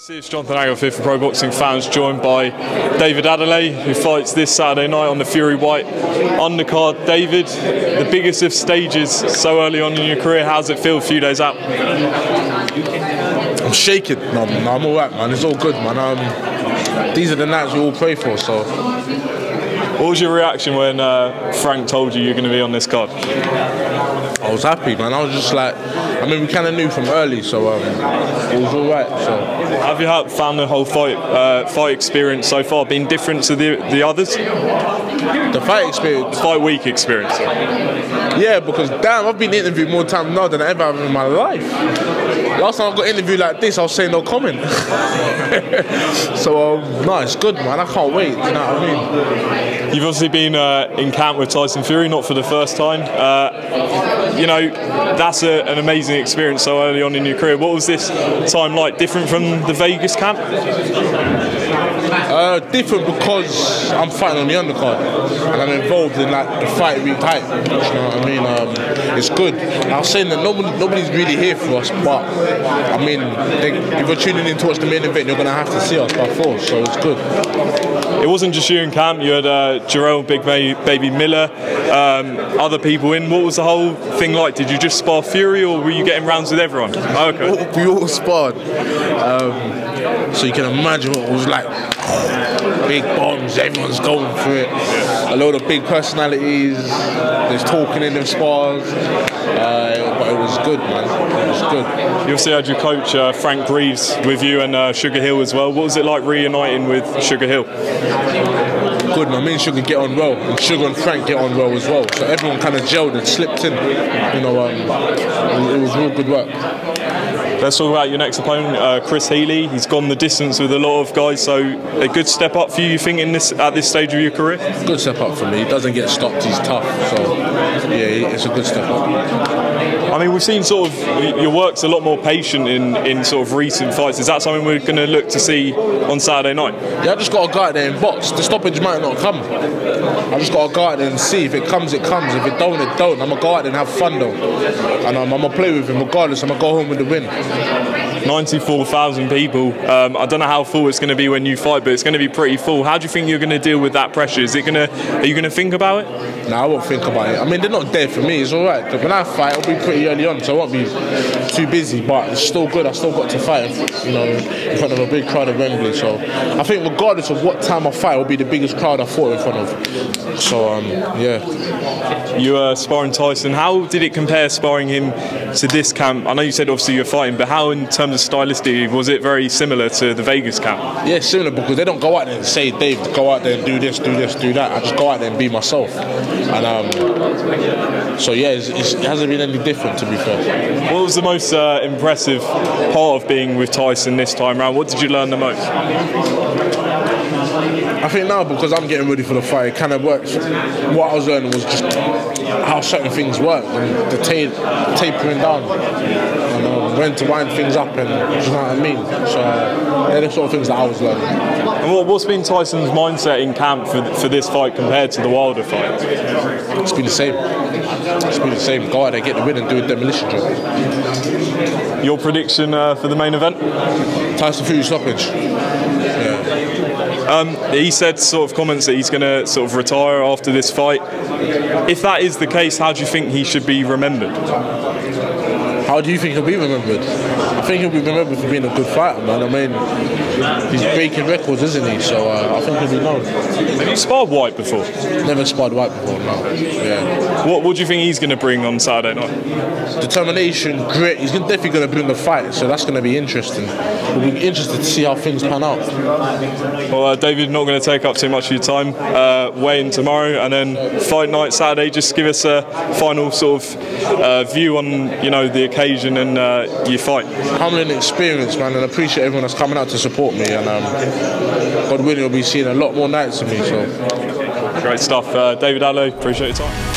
This is Jonathan Agarth here for Pro Boxing Fans, joined by David Adeleye, who fights this Saturday night on the Fury Whyte undercard. David, the biggest of stages so early on in your career, how's it feel a few days out? I'm shaking. No, I'm alright, man. It's all good, man. These are the nights we all pray for, so. What was your reaction when Frank told you you're going to be on this card? I was happy, man. I was just like, I mean, we kind of knew from early, so it was all right. So, have you found the whole fight experience so far been different to the others? The fight experience, the fight week experience. Yeah, because damn, I've been interviewed more times now than I ever have in my life. Last time I got interviewed like this, I was saying no comment. So no, it's good, man. I can't wait. You know what I mean? You've obviously been in camp with Tyson Fury, not for the first time. You know, that's an amazing experience so early on in your career. What was this time like? Different from the Vegas camp? Different because I'm fighting on the undercard and I'm involved in like the fight week hype. You know what I mean? It's good. I was saying that nobody's really here for us, but I mean, if you're tuning in to watch the main event, you're gonna have to see us by force. So it's good. It wasn't just you in camp. You had Jarrell, Big Baby Miller, other people in. What was the whole thing like? Did you just spar Fury, or were you getting rounds with everyone? Oh, okay. We all sparred. So you can imagine what it was like. Big bombs, everyone's going for it. A load of big personalities. There's talking in them spars. But it was good, man. It was good. You also had your coach Frank Greaves with you and Sugar Hill as well. What was it like reuniting with Sugar Hill? Good, man. Me and Sugar get on well, and Sugar and Frank get on well as well. So everyone kind of gelled and slipped in. You know, it was real good work. Let's talk about your next opponent, Chris Healy. He's gone the distance with a lot of guys, so a good step up for you think, at this stage of your career? Good step up for me. He doesn't get stopped, he's tough, so yeah, it's a good step up. I mean, we've seen sort of your work's a lot more patient in sort of recent fights. Is that something we're going to look to see on Saturday night? Yeah, I just got to go out there and box. The stoppage might not come. I just got to go out there and see. If it comes, it comes. If it don't, it don't. I'm going to go out there and have fun though. And I'm going to play with him regardless. I'm going to go home with the win. 94,000 people. I don't know how full it's going to be when you fight, but it's going to be pretty full. How do you think you're going to deal with that pressure? Are you going to think about it? No, I won't think about it. I mean, they're not there for me. It's all right. When I fight, it'll be pretty early on, so I won't be too busy. But it's still good. I still got to fight, you know, in front of a big crowd at Wembley. So I think regardless of what time I fight, it'll be the biggest crowd I fought in front of. So yeah. You were sparring Tyson. How did it compare sparring him to this camp? I know you said obviously you're fighting, but how in terms of stylistically was it very similar to the Vegas camp? Yeah, similar because they don't go out there and say, Dave, go out there and do this, do this, do that. I just go out there and be myself. And so yeah, it hasn't been any different, to be fair. What was the most impressive part of being with Tyson this time round? What did you learn the most? I think now, because I'm getting ready for the fight, it kind of works. What I was learning was just how certain things work and the tapering down and when to wind things up, and you know what I mean. So they're the sort of things that I was learning. And what's been Tyson's mindset in camp for this fight compared to the Wilder fight? It's been the same. It's been the same. Go out there, get the win, and do a demolition job. Your prediction for the main event? Tyson Fury stoppage. He said sort of comments that he's going to sort of retire after this fight. If that is the case, how do you think he should be remembered? How do you think he'll be remembered? I think he'll be remembered for being a good fighter, man. I mean, he's breaking records, isn't he? So I think he'll be known. Have you sparred Whyte before? Never sparred Whyte before, no. Yeah. What do you think he's going to bring on Saturday night? Determination, grit. He's definitely going to bring the fight, so that's going to be interesting. We'll be interested to see how things pan out. Well, David, not going to take up too much of your time. Weigh-in tomorrow, and then fight night Saturday. Just give us a final sort of view on, you know, the occasion and your fight. Humbling experience, man, and I appreciate everyone that's coming out to support me. And God willing, we'll be seeing a lot more nights of me. So great stuff, David Adeleye. Appreciate your time.